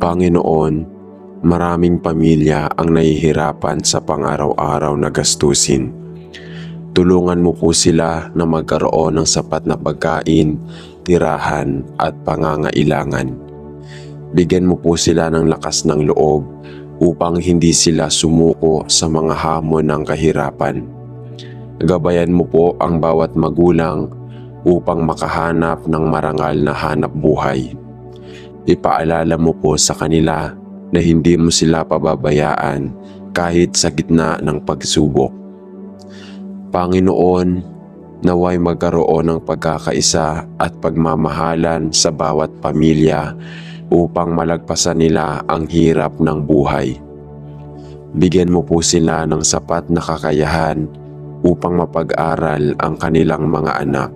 Panginoon, maraming pamilya ang nahihirapan sa pang-araw-araw na gastusin. Tulungan mo po sila na magkaroon ng sapat na pagkain, tirahan at pangangailangan. Bigyan mo po sila ng lakas ng loob upang hindi sila sumuko sa mga hamon ng kahirapan. Gabayan mo po ang bawat magulang upang makahanap ng marangal na hanap buhay. Ipaalala mo po sa kanila na hindi mo sila pababayaan kahit sa gitna ng pagsubok. Panginoon, naway magkaroon ng pagkakaisa at pagmamahalan sa bawat pamilya upang malagpasan nila ang hirap ng buhay. Bigyan mo po sila ng sapat na kakayahan upang mapag-aral ang kanilang mga anak.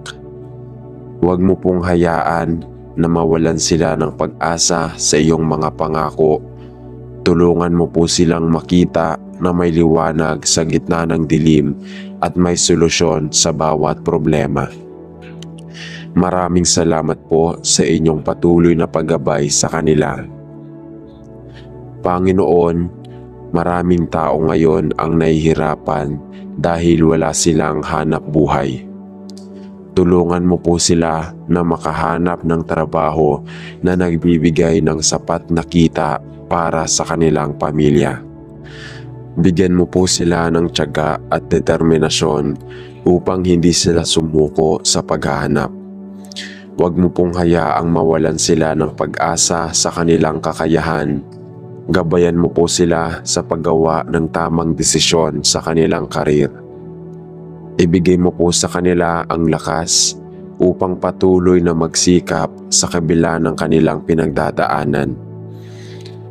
Huwag mo pong hayaan na mawalan sila ng pag-asa sa iyong mga pangako. Tulungan mo po silang makita na may liwanag sa gitna ng dilim at may solusyon sa bawat problema. Maraming salamat po sa inyong patuloy na paggabay sa kanila. Panginoon, maraming tao ngayon ang nahihirapan dahil wala silang hanap buhay. Tulungan mo po sila na makahanap ng trabaho na nagbibigay ng sapat na kita para sa kanilang pamilya. Bigyan mo po sila ng tiyaga at determinasyon upang hindi sila sumuko sa paghahanap. Huwag mo pong hayaang mawalan sila ng pag-asa sa kanilang kakayahan. Gabayan mo po sila sa paggawa ng tamang desisyon sa kanilang karir. Ibigay mo po sa kanila ang lakas upang patuloy na magsikap sa kabila ng kanilang pinagdadaanan.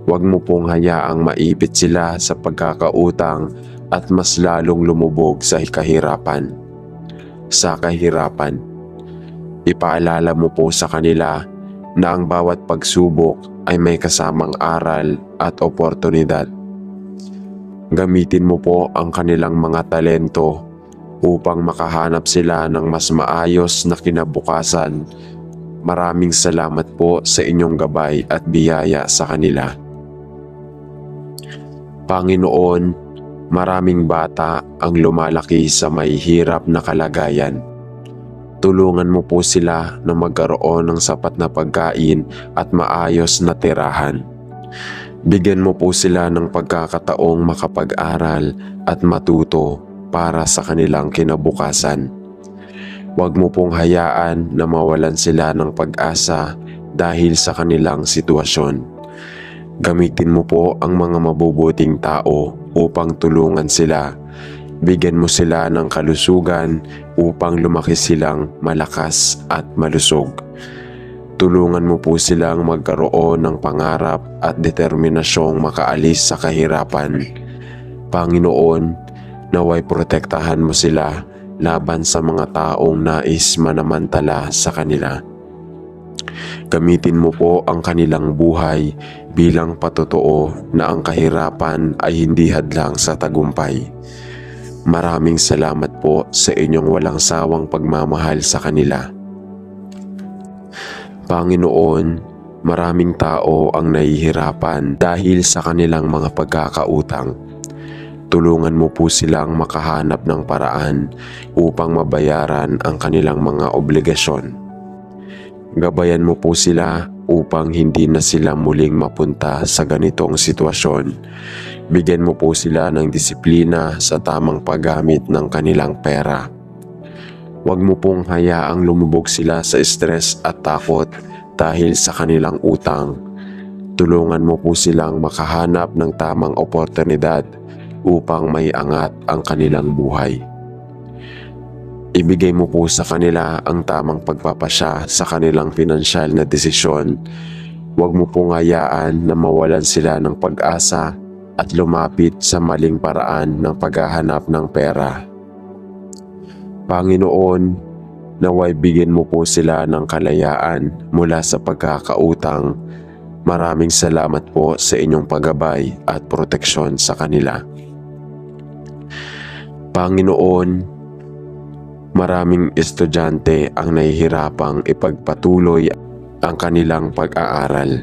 Huwag mo pong hayaang maipit sila sa pagkakautang at mas lalong lumubog sa kahirapan. Ipaalala mo po sa kanila na ang bawat pagsubok ay may kasamang aral at oportunidad. Gamitin mo po ang kanilang mga talento upang makahanap sila ng mas maayos na kinabukasan. Maraming salamat po sa inyong gabay at biyaya sa kanila. Panginoon, maraming bata ang lumalaki sa may hirap na kalagayan. Tulungan mo po sila na magkaroon ng sapat na pagkain at maayos na tirahan. Bigyan mo po sila ng pagkakataong makapag-aral at matuto para sa kanilang kinabukasan. Huwag mo pong hayaan na mawalan sila ng pag-asa dahil sa kanilang sitwasyon. Gamitin mo po ang mga mabubuting tao upang tulungan sila. Bigyan mo sila ng kalusugan upang lumaki silang malakas at malusog. Tulungan mo po silang magkaroon ng pangarap at determinasyong makaalis sa kahirapan. Panginoon, naway protektahan mo sila laban sa mga taong nais manamantala sa kanila. Gamitin mo po ang kanilang buhay bilang patotoo na ang kahirapan ay hindi hadlang sa tagumpay. Maraming salamat po sa inyong walang sawang pagmamahal sa kanila. Panginoon, maraming tao ang nahihirapan dahil sa kanilang mga pagkakautang. Tulungan mo po silang makahanap ng paraan upang mabayaran ang kanilang mga obligasyon. Gabayan mo po sila upang hindi na sila muling mapunta sa ganitong sitwasyon. Bigyan mo po sila ng disiplina sa tamang paggamit ng kanilang pera. Huwag mo pong hayaang lumubog sila sa stress at takot dahil sa kanilang utang. Tulungan mo po silang makahanap ng tamang oportunidad upang may angat ang kanilang buhay. Ibigay mo po sa kanila ang tamang pagpapasya sa kanilang pinansyal na desisyon. Huwag mo pong hayaan na mawalan sila ng pag-asa at lumapit sa maling paraan ng paghahanap ng pera. Panginoon, naway bigyan mo po sila ng kalayaan mula sa pagkakautang. Maraming salamat po sa inyong paggabay at proteksyon sa kanila. Panginoon, maraming estudyante ang nahihirapang ipagpatuloy ang kanilang pag-aaral.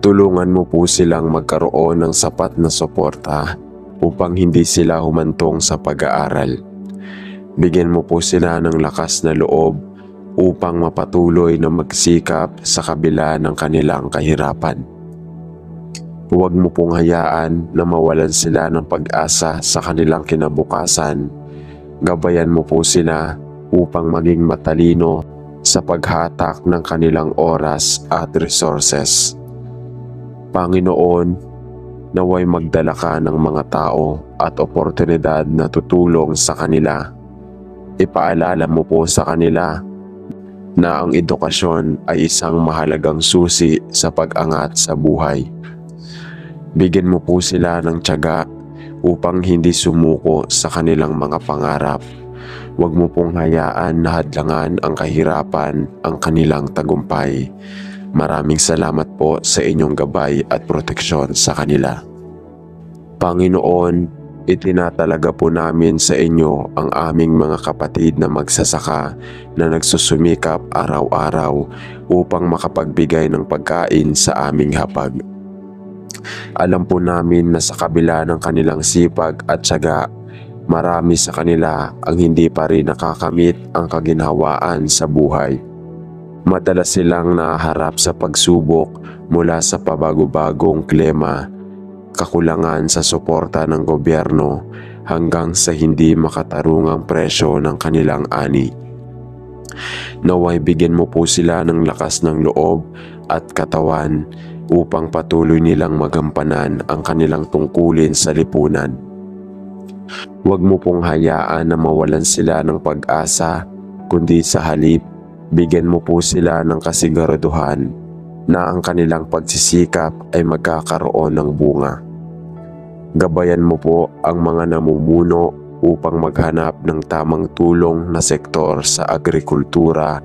Tulungan mo po silang magkaroon ng sapat na suporta upang hindi sila humantong sa pag-aaral. Bigyan mo po sila ng lakas na loob upang mapatuloy na magsikap sa kabila ng kanilang kahirapan. Huwag mo pong hayaan na mawalan sila ng pag-asa sa kanilang kinabukasan. Gabayan mo po sila upang maging matalino sa paghatak ng kanilang oras at resources. Panginoon, naway magdala ka ng mga tao at oportunidad na tutulong sa kanila. Ipaalala mo po sa kanila na ang edukasyon ay isang mahalagang susi sa pag-angat sa buhay. Bigyan mo po sila ng tiyaga upang hindi sumuko sa kanilang mga pangarap. Huwag mo pong hayaan na hadlangan ang kahirapan ang kanilang tagumpay. Maraming salamat po sa inyong gabay at proteksyon sa kanila. Panginoon, itinatalaga po namin sa inyo ang aming mga kapatid na magsasaka na nagsusumikap araw-araw upang makapagbigay ng pagkain sa aming hapag. Alam po namin na sa kabila ng kanilang sipag at tiyaga, marami sa kanila ang hindi pa rin nakakamit ang kaginhawaan sa buhay. Madalas silang nahaharap sa pagsubok mula sa pabago-bagong klima, kakulangan sa suporta ng gobyerno hanggang sa hindi makatarungang presyo ng kanilang ani. Naway bigyan mo po sila ng lakas ng loob at katawan upang patuloy nilang magampanan ang kanilang tungkulin sa lipunan. Huwag mo pong hayaan na mawalan sila ng pag-asa, kundi sa halip, bigyan mo po sila ng kasiguraduhan na ang kanilang pagsisikap ay magkakaroon ng bunga. Gabayan mo po ang mga namumuno upang maghanap ng tamang tulong na sektor sa agrikultura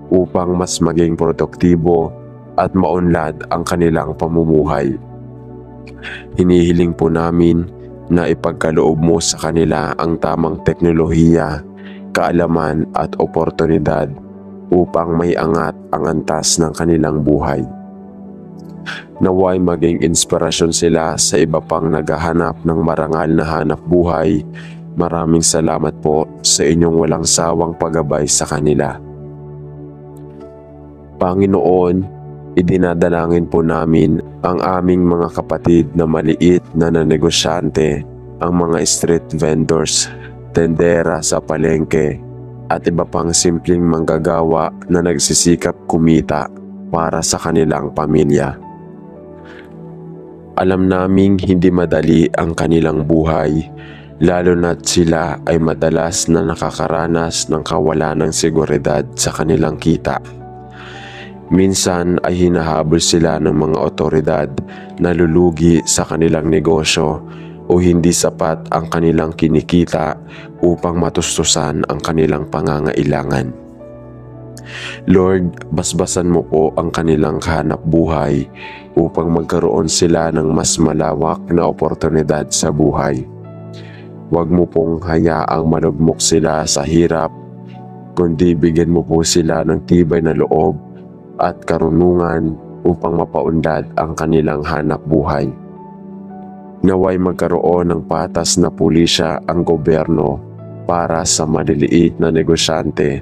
upang mas maging produktibo at maunlad ang kanilang pamumuhay. Hinihiling po namin na ipagkaloob mo sa kanila ang tamang teknolohiya, kaalaman at oportunidad upang may angat ang antas ng kanilang buhay. Naway maging inspirasyon sila sa iba pang naghahanap ng marangal na hanap buhay. Maraming salamat po sa inyong walang sawang paggabay sa kanila. Panginoon, idinadalangin po namin ang aming mga kapatid na maliit na negosyante, ang mga street vendors, tendera sa palengke, at iba pang simpleng manggagawa na nagsisikap kumita para sa kanilang pamilya. Alam naming hindi madali ang kanilang buhay, lalo na't sila ay madalas na nakakaranas ng kawalan ng seguridad sa kanilang kita. Minsan ay hinahabol sila ng mga otoridad na lulugi sa kanilang negosyo o hindi sapat ang kanilang kinikita upang matustusan ang kanilang pangangailangan. Lord, basbasan mo po ang kanilang hanap buhay upang magkaroon sila ng mas malawak na oportunidad sa buhay. Huwag mo pong hayaang malugmok sila sa hirap, kundi bigyan mo po sila ng tibay na loob at karunungan upang mapaunlad ang kanilang hanap buhay. Naway magkaroon ng patas na pulisya ang gobyerno para sa maliliit na negosyante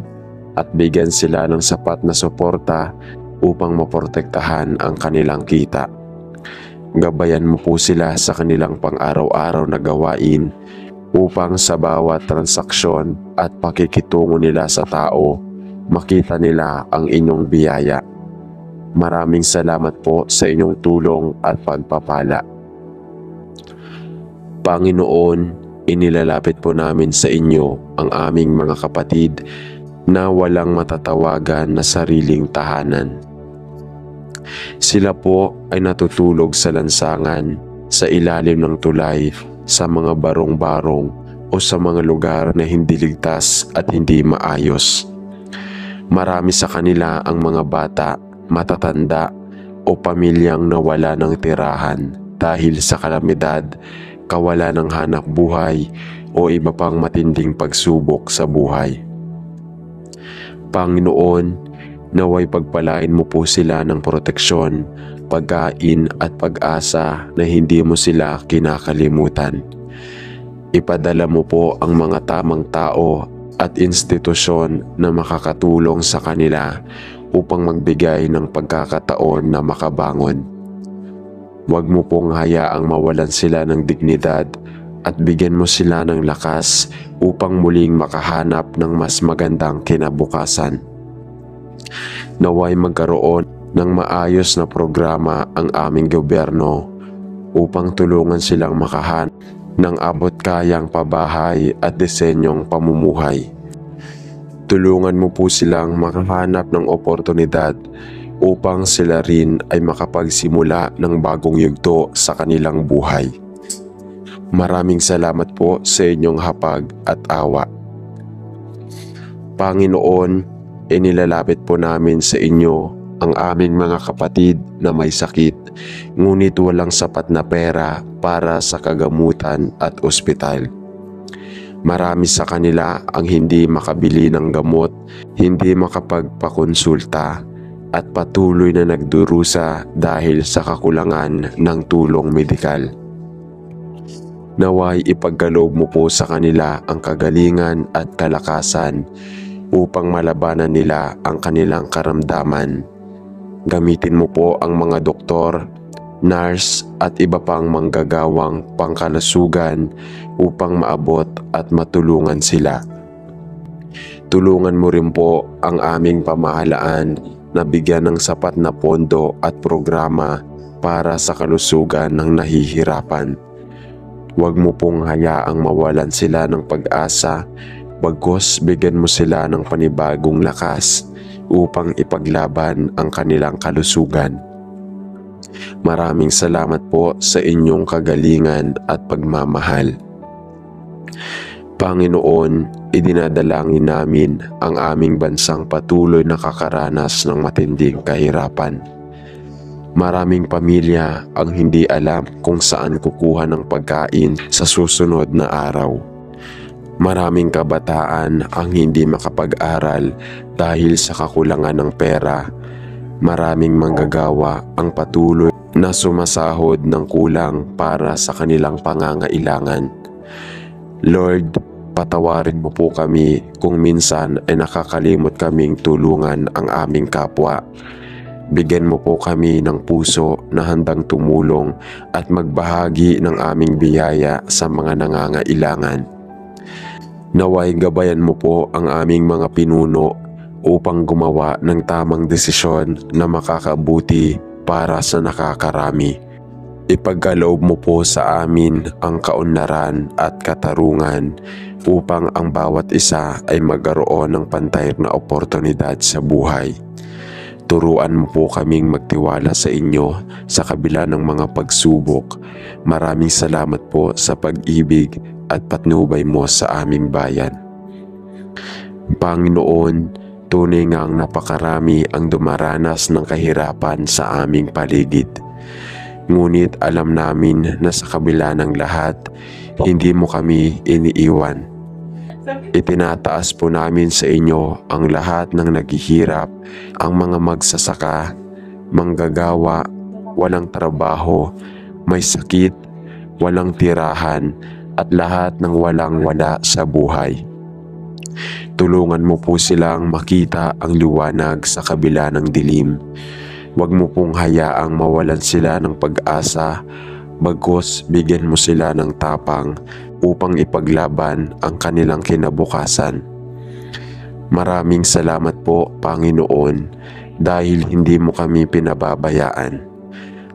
at bigyan sila ng sapat na suporta upang maprotektahan ang kanilang kita. Gabayan mo po sila sa kanilang pang-araw-araw na gawain upang sa bawat transaksyon at pakikitungo nila sa tao, makita nila ang inyong biyaya. Maraming salamat po sa inyong tulong at pagpapala. Panginoon, inilalapit po namin sa inyo ang aming mga kapatid na walang matatawagan na sariling tahanan. Sila po ay natutulog sa lansangan, sa ilalim ng tulay, sa mga barong-barong o sa mga lugar na hindi ligtas at hindi maayos. Marami sa kanila ang mga bata, matatanda o pamilyang nawala ng tirahan dahil sa kalamidad, kawalan ng hanap buhay o iba pang matinding pagsubok sa buhay. Panginoon, naway pagpalain mo po sila ng proteksyon pagkain at pag-asa na hindi mo sila kinakalimutan. Ipadala mo po ang mga tamang tao at institusyon na makakatulong sa kanila upang magbigay ng pagkakataon na makabangon. Huwag mo pong hayaang mawalan sila ng dignidad at bigyan mo sila ng lakas upang muling makahanap ng mas magandang kinabukasan. Naway magkaroon ng maayos na programa ang aming gobyerno upang tulungan silang makahanap ng abot-kayang pabahay at disenyong pamumuhay. Tulungan mo po silang makahanap ng oportunidad upang sila rin ay makapagsimula ng bagong yugto sa kanilang buhay. Maraming salamat po sa inyong hapag at awa. Panginoon, inilalapit po namin sa inyo ang aming mga kapatid na may sakit, ngunit walang sapat na pera para sa kagamutan at ospital. Marami sa kanila ang hindi makabili ng gamot, hindi makapagpakonsulta, at patuloy na nagdurusa dahil sa kakulangan ng tulong medikal. Naway ipagkaloob mo po sa kanila ang kagalingan at kalakasan upang malabanan nila ang kanilang karamdaman. Gamitin mo po ang mga doktor, nurse at iba pang manggagawang pangkalusugan upang maabot at matulungan sila. Tulungan mo rin po ang aming pamahalaan na bigyan ng sapat na pondo at programa para sa kalusugan ng nahihirapan. Huwag mo pong hayaang mawalan sila ng pag-asa, bagkus bigyan mo sila ng panibagong lakas upang ipaglaban ang kanilang kalusugan. Maraming salamat po sa inyong kagalingan at pagmamahal. Panginoon, idinadalangin namin ang aming bansang patuloy na nakakaranas ng matinding kahirapan. Maraming pamilya ang hindi alam kung saan kukuha ng pagkain sa susunod na araw. Maraming kabataan ang hindi makapag-aral dahil sa kakulangan ng pera. Maraming manggagawa ang patuloy na sumasahod ng kulang para sa kanilang pangangailangan. Lord, patawarin mo po kami kung minsan ay nakakalimot kaming tulungan ang aming kapwa. Bigyan mo po kami ng puso na handang tumulong at magbahagi ng aming biyaya sa mga nangangailangan. Naway gabayan mo po ang aming mga pinuno upang gumawa ng tamang desisyon na makakabuti para sa nakakarami. Ipagkaloob mo po sa amin ang kaunlaran at katarungan upang ang bawat isa ay magkaroon ng pantay na oportunidad sa buhay. Turuan mo po kaming magtiwala sa inyo sa kabila ng mga pagsubok. Maraming salamat po sa pag-ibig at patnubay mo sa aming bayan. Panginoon, tunay ngang napakarami ang dumaranas ng kahirapan sa aming paligid. Ngunit alam namin na sa kabila ng lahat, hindi mo kami iniiwan. Itinataas po namin sa inyo ang lahat ng naghihirap, ang mga magsasaka, manggagawa, walang trabaho, may sakit, walang tirahan, at lahat ng walang-wala sa buhay. Tulungan mo po silang makita ang liwanag sa kabila ng dilim. Huwag mo pong hayaang mawalan sila ng pag-asa, bagkus bigyan mo sila ng tapang upang ipaglaban ang kanilang kinabukasan. Maraming salamat po, Panginoon, dahil hindi mo kami pinababayaan.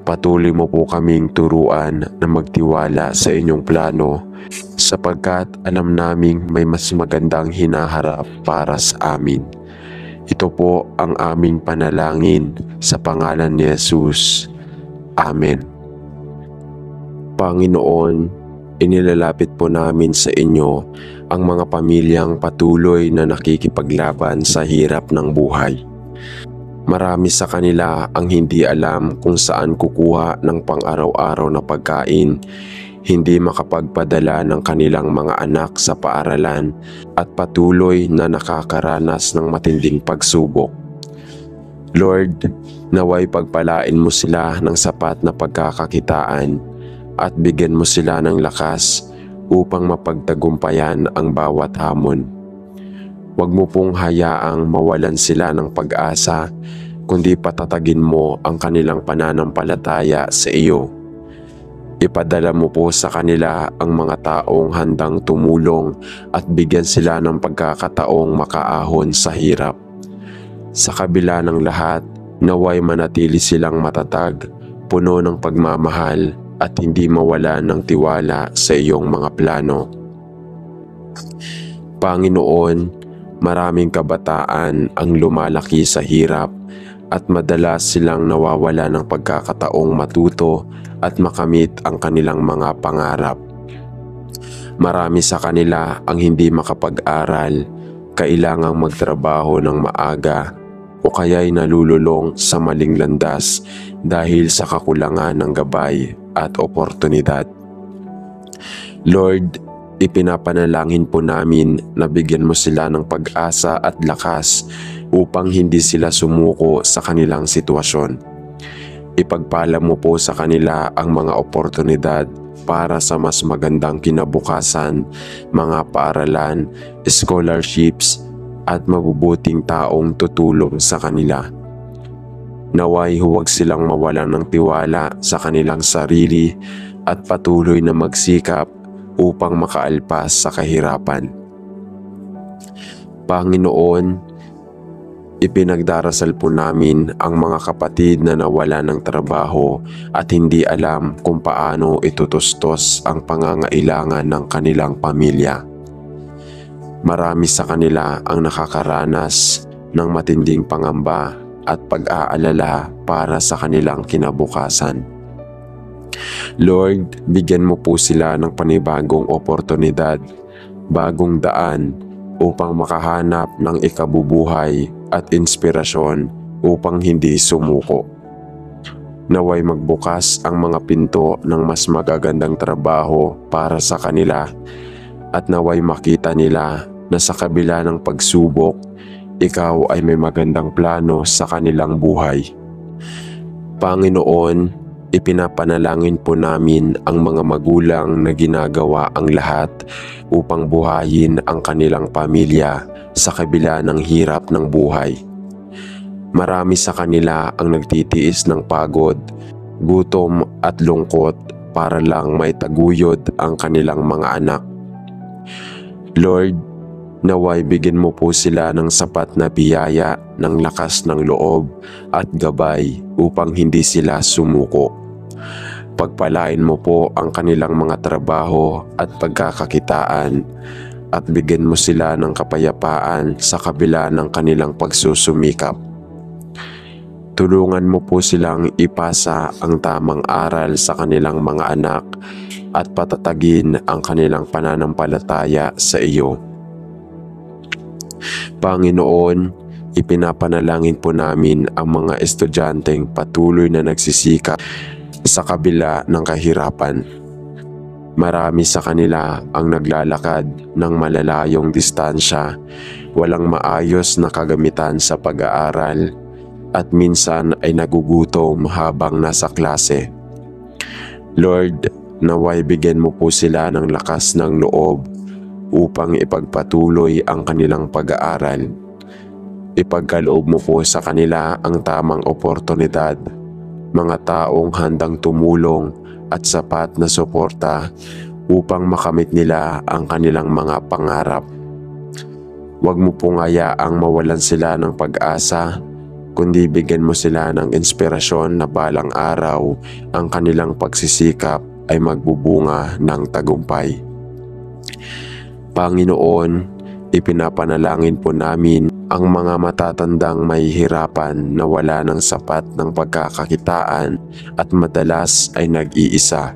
Patuloy mo po kaming turuan na magtiwala sa inyong plano sapagkat alam naming may mas magandang hinaharap para sa amin. Ito po ang aming panalangin sa pangalan ni Jesus. Amen. Panginoon, inilalapit po namin sa inyo ang mga pamilyang patuloy na nakikipaglaban sa hirap ng buhay. Marami sa kanila ang hindi alam kung saan kukuha ng pang-araw-araw na pagkain, hindi makapagpadala ng kanilang mga anak sa paaralan at patuloy na nakakaranas ng matinding pagsubok. Lord, naway pagpalain mo sila ng sapat na pagkakakitaan at bigyan mo sila ng lakas upang mapagtagumpayan ang bawat hamon. Huwag mo pong hayaang mawalan sila ng pag-asa, kundi patatagin mo ang kanilang pananampalataya sa iyo. Ipadala mo po sa kanila ang mga taong handang tumulong at bigyan sila ng pagkakataong makaahon sa hirap. Sa kabila ng lahat, naway manatili silang matatag, puno ng pagmamahal at hindi mawala ng tiwala sa iyong mga plano. Panginoon, maraming kabataan ang lumalaki sa hirap at madalas silang nawawala ng pagkakataong matuto at makamit ang kanilang mga pangarap. Marami sa kanila ang hindi makapag-aral, kailangang magtrabaho ng maaga o kaya'y nalululong sa maling landas dahil sa kakulangan ng gabay at oportunidad. Lord, ipinapanalangin po namin na bigyan mo sila ng pag-asa at lakas upang hindi sila sumuko sa kanilang sitwasyon. Ipagpala mo po sa kanila ang mga oportunidad para sa mas magandang kinabukasan, mga paaralan, scholarships at mabubuting taong tutulong sa kanila. Naway huwag silang mawalan ng tiwala sa kanilang sarili at patuloy na magsikap upang makaalpas sa kahirapan. Panginoon, ipinagdarasal po namin ang mga kapatid na nawala ng trabaho at hindi alam kung paano itutustos ang pangangailangan ng kanilang pamilya. Marami sa kanila ang nakakaranas ng matinding pangamba at pag-aalala para sa kanilang kinabukasan. Lord, bigyan mo po sila ng panibagong oportunidad, bagong daan upang makahanap ng ikabubuhay at inspirasyon upang hindi sumuko. Naway magbukas ang mga pinto ng mas magagandang trabaho para sa kanila at naway makita nila na sa kabila ng pagsubok, ikaw ay may magandang plano sa kanilang buhay. Panginoon, ipinapanalangin po namin ang mga magulang na ginagawa ang lahat upang buhayin ang kanilang pamilya sa kabila ng hirap ng buhay. Marami sa kanila ang nagtitiis ng pagod, gutom at lungkot para lang maitaguyod ang kanilang mga anak. Lord, naway bigyan mo po sila ng sapat na biyaya, ng lakas ng loob at gabay upang hindi sila sumuko. Pagpalain mo po ang kanilang mga trabaho at pagkakakitaan at bigyan mo sila ng kapayapaan sa kabila ng kanilang pagsusumikap. Tulungan mo po silang ipasa ang tamang aral sa kanilang mga anak at patatagin ang kanilang pananampalataya sa iyo. Panginoon, ipinapanalangin po namin ang mga estudyanteng patuloy na nagsisikap sa kabila ng kahirapan. Marami sa kanila ang naglalakad ng malalayong distansya, walang maayos na kagamitan sa pag-aaral at minsan ay nagugutom habang nasa klase. Lord, naway bigyan mo po sila ng lakas ng loob upang ipagpatuloy ang kanilang pag-aaral. Ipagkaloob mo po sa kanila ang tamang oportunidad, mga taong handang tumulong at sapat na suporta upang makamit nila ang kanilang mga pangarap. Huwag mo pong hayaang mawalan sila ng pag-asa, kundi bigyan mo sila ng inspirasyon na balang araw ang kanilang pagsisikap ay magbubunga ng tagumpay. Panginoon, ipinapanalangin po namin ang mga matatandang mahihirapan na wala ng sapat ng pagkakakitaan at madalas ay nag-iisa.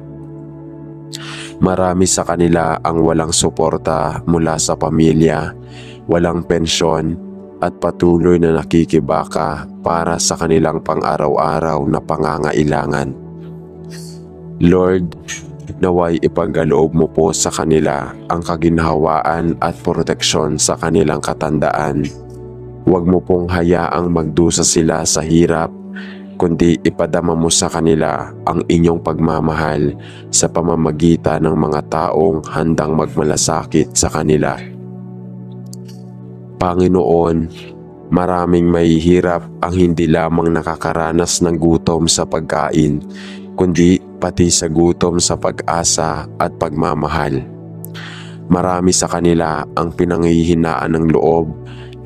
Marami sa kanila ang walang suporta mula sa pamilya, walang pensyon at patuloy na nakikibaka para sa kanilang pang-araw-araw na pangangailangan. Lord, naway ipagkaloob mo po sa kanila ang kaginhawaan at proteksyon sa kanilang katandaan. Huwag mo pong hayaang magdusa sila sa hirap, kundi ipadama mo sa kanila ang inyong pagmamahal sa pamamagitan ng mga taong handang magmalasakit sa kanila. Panginoon, maraming mahihirap ang hindi lamang nakakaranas ng gutom sa pagkain, kundi pati sa gutom sa pag-asa at pagmamahal. Marami sa kanila ang pinanghihinaan ng loob,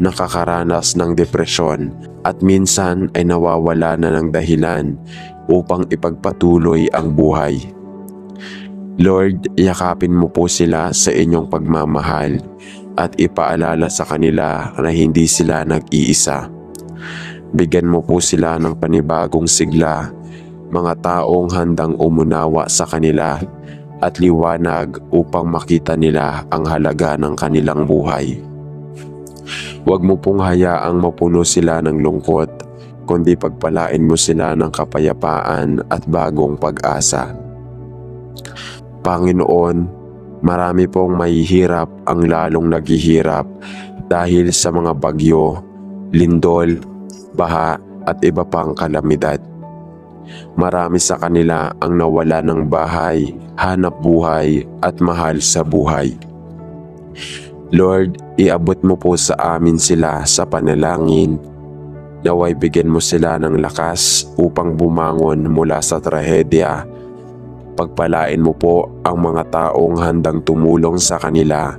nakakaranas ng depresyon at minsan ay nawawala na ng dahilan upang ipagpatuloy ang buhay. Lord, yakapin mo po sila sa inyong pagmamahal at ipaalala sa kanila na hindi sila nag-iisa. Bigyan mo po sila ng panibagong sigla, mga taong handang umunawa sa kanila at liwanag upang makita nila ang halaga ng kanilang buhay. Huwag mo pong hayaang mapuno sila ng lungkot, kundi pagpalain mo sila ng kapayapaan at bagong pag-asa. Panginoon, marami pong mahihirap ang lalong naghihirap dahil sa mga bagyo, lindol, baha at iba pang kalamidad. Marami sa kanila ang nawala ng bahay, hanap buhay at mahal sa buhay. Lord, iabot mo po sa amin sila sa panalangin. Naway bigyan mo sila ng lakas upang bumangon mula sa trahedya. Pagpalain mo po ang mga taong handang tumulong sa kanila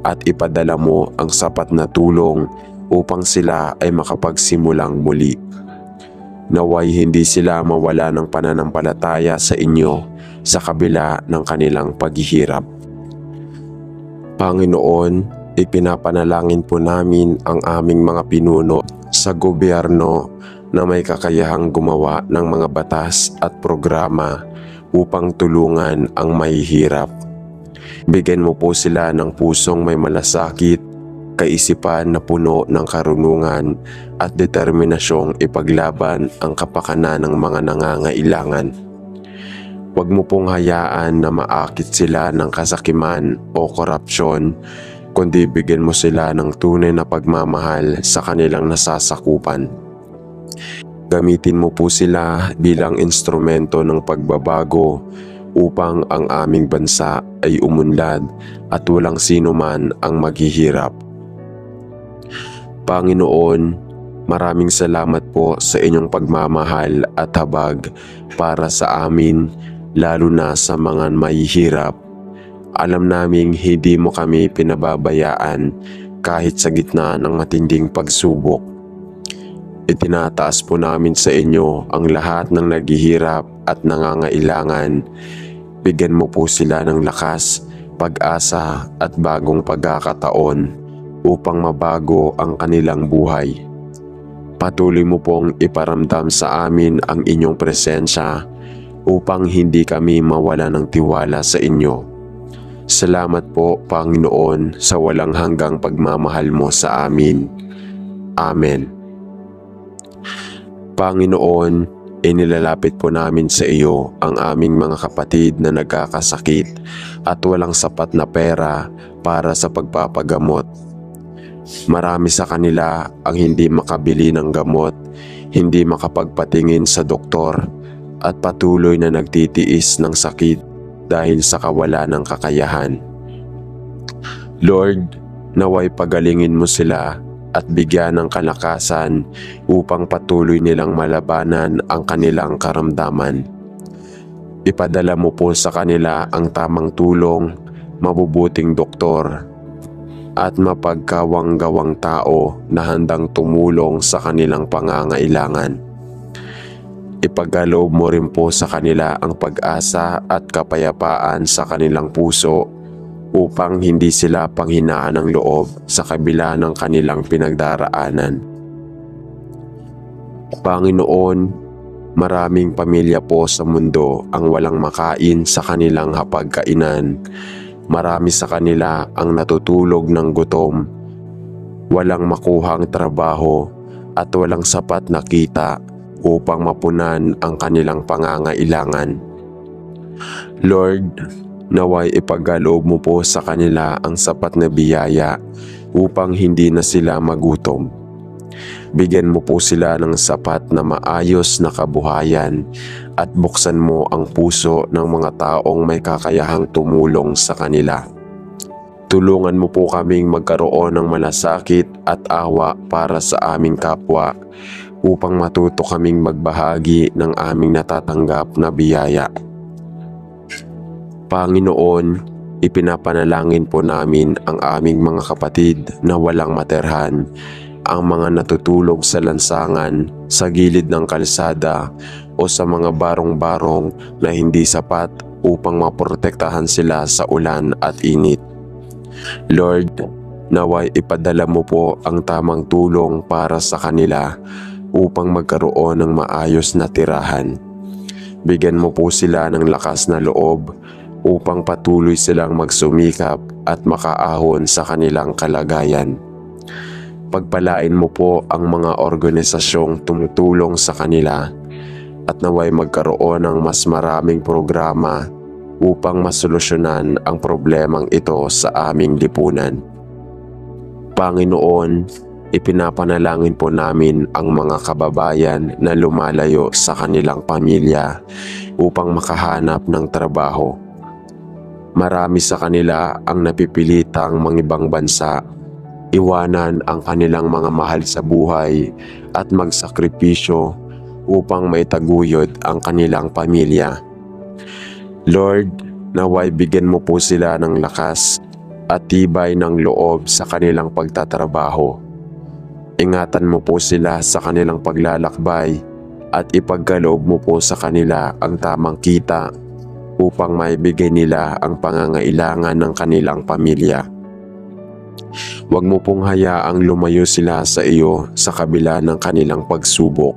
at ipadala mo ang sapat na tulong upang sila ay makapagsimulang muli. Naway hindi sila mawala ng pananampalataya sa inyo sa kabila ng kanilang paghihirap. Panginoon, ipinapanalangin po namin ang aming mga pinuno sa gobyerno na may kakayahang gumawa ng mga batas at programa upang tulungan ang mahihirap. Bigyan mo po sila ng pusong may malasakit, kaisipan na puno ng karunungan at determinasyong ipaglaban ang kapakanan ng mga nangangailangan. Huwag mo pong hayaan na maakit sila ng kasakiman o korupsyon, kundi bigyan mo sila ng tunay na pagmamahal sa kanilang nasasakupan. Gamitin mo po sila bilang instrumento ng pagbabago upang ang aming bansa ay umunlad at walang sino man ang maghihirap. Panginoon, maraming salamat po sa inyong pagmamahal at habag para sa amin, lalo na sa mga mahihirap. Alam naming hindi mo kami pinababayaan kahit sa gitna ng matinding pagsubok. Itinataas po namin sa inyo ang lahat ng naghihirap at nangangailangan. Bigyan mo po sila ng lakas, pag-asa at bagong pagkakataon upang mabago ang kanilang buhay. Patuloy mo pong iparamdam sa amin ang inyong presensya upang hindi kami mawala ng tiwala sa inyo. Salamat po, Panginoon, sa walang hanggang pagmamahal mo sa amin. Amen. Panginoon, inilalapit po namin sa iyo ang aming mga kapatid na nagkakasakit at walang sapat na pera para sa pagpapagamot. Marami sa kanila ang hindi makabili ng gamot, hindi makapagpatingin sa doktor at patuloy na nagtitiis ng sakit dahil sa kawalan ng kakayahan. Lord, naway pagalingin mo sila at bigyan ng kalakasan upang patuloy nilang malabanan ang kanilang karamdaman. Ipadala mo po sa kanila ang tamang tulong, mabubuting doktor, at mapagkawang-gawang tao na handang tumulong sa kanilang pangangailangan. Ipagkaloob mo rin po sa kanila ang pag-asa at kapayapaan sa kanilang puso upang hindi sila panghinaan ng loob sa kabila ng kanilang pinagdaraanan. Panginoon, maraming pamilya po sa mundo ang walang makain sa kanilang hapagkainan. Marami sa kanila ang natutulog ng gutom, walang makuhang trabaho at walang sapat na kita upang mapunan ang kanilang pangangailangan. Lord, naway ipagkaloob mo po sa kanila ang sapat na biyaya upang hindi na sila magutom. Bigyan mo po sila ng sapat na maayos na kabuhayan at buksan mo ang puso ng mga taong may kakayahang tumulong sa kanila. Tulungan mo po kaming magkaroon ng malasakit at awa para sa aming kapwa upang matuto kaming magbahagi ng aming natatanggap na biyaya. Panginoon, ipinapanalangin po namin ang aming mga kapatid na walang materhan, ang mga natutulog sa lansangan, sa gilid ng kalsada o sa mga barong-barong na hindi sapat upang maprotektahan sila sa ulan at init. Lord, naway ipadala mo po ang tamang tulong para sa kanila upang magkaroon ng maayos na tirahan. Bigyan mo po sila ng lakas na loob upang patuloy silang magsumikap at makaahon sa kanilang kalagayan. Pagpalain mo po ang mga organisasyong tumutulong sa kanila at naway magkaroon ng mas maraming programa upang masolusyonan ang problemang ito sa aming lipunan. Panginoon, ipinapanalangin po namin ang mga kababayan na lumalayo sa kanilang pamilya upang makahanap ng trabaho. Marami sa kanila ang napipilitang mangibang bansa, iwanan ang kanilang mga mahal sa buhay at magsakripisyo upang maitaguyod ang kanilang pamilya. Lord, naway bigyan mo po sila ng lakas at tibay ng loob sa kanilang pagtatrabaho. Ingatan mo po sila sa kanilang paglalakbay at ipagkaloob mo po sa kanila ang tamang kita upang maibigay nila ang pangangailangan ng kanilang pamilya. Huwag mo pong hayaang lumayo sila sa iyo sa kabila ng kanilang pagsubok,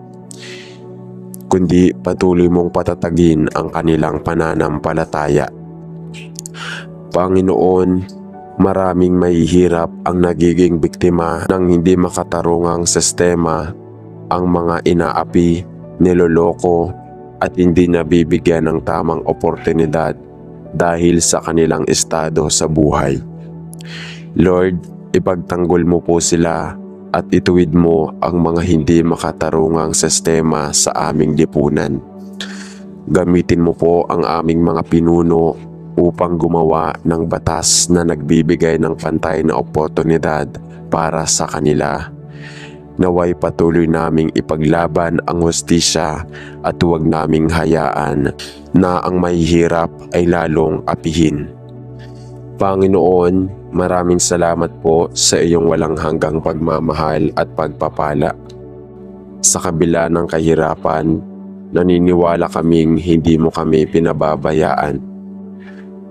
kundi patuloy mong patatagin ang kanilang pananampalataya. Panginoon, maraming mahihirap ang nagiging biktima ng hindi makatarungang sistema, ang mga inaapi, niloloko at hindi nabibigyan ng tamang oportunidad dahil sa kanilang estado sa buhay. Lord, ipagtanggol mo po sila at ituwid mo ang mga hindi makatarungang sistema sa aming lipunan. Gamitin mo po ang aming mga pinuno upang gumawa ng batas na nagbibigay ng pantay na oportunidad para sa kanila. Naway patuloy naming ipaglaban ang hustisya at huwag naming hayaan na ang mahihirap ay lalong apihin. Panginoon, maraming salamat po sa iyong walang hanggang pagmamahal at pagpapala. Sa kabila ng kahirapan, naniniwala kaming hindi mo kami pinababayaan.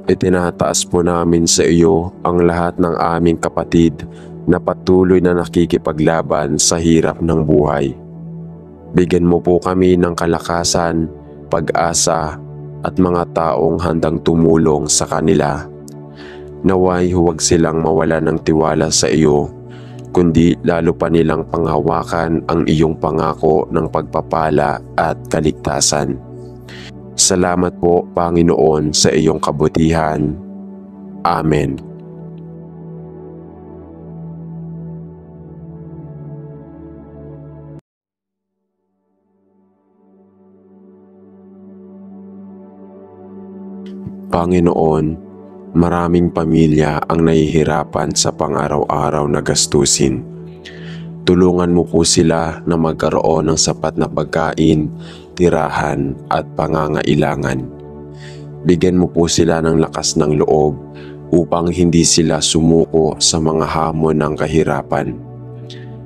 Itinataas po namin sa iyo ang lahat ng aming kapatid na patuloy na nakikipaglaban sa hirap ng buhay. Bigyan mo po kami ng kalakasan, pag-asa at mga taong handang tumulong sa kanila. Naway huwag silang mawala ng tiwala sa iyo, kundi lalo pa nilang panghawakan ang iyong pangako ng pagpapala at kaligtasan. Salamat po, Panginoon, sa iyong kabutihan. Amen. Panginoon, maraming pamilya ang nahihirapan sa pang-araw-araw na gastusin. Tulungan mo po sila na magkaroon ng sapat na pagkain, tirahan at pangangailangan. Bigyan mo po sila ng lakas ng loob upang hindi sila sumuko sa mga hamon ng kahirapan.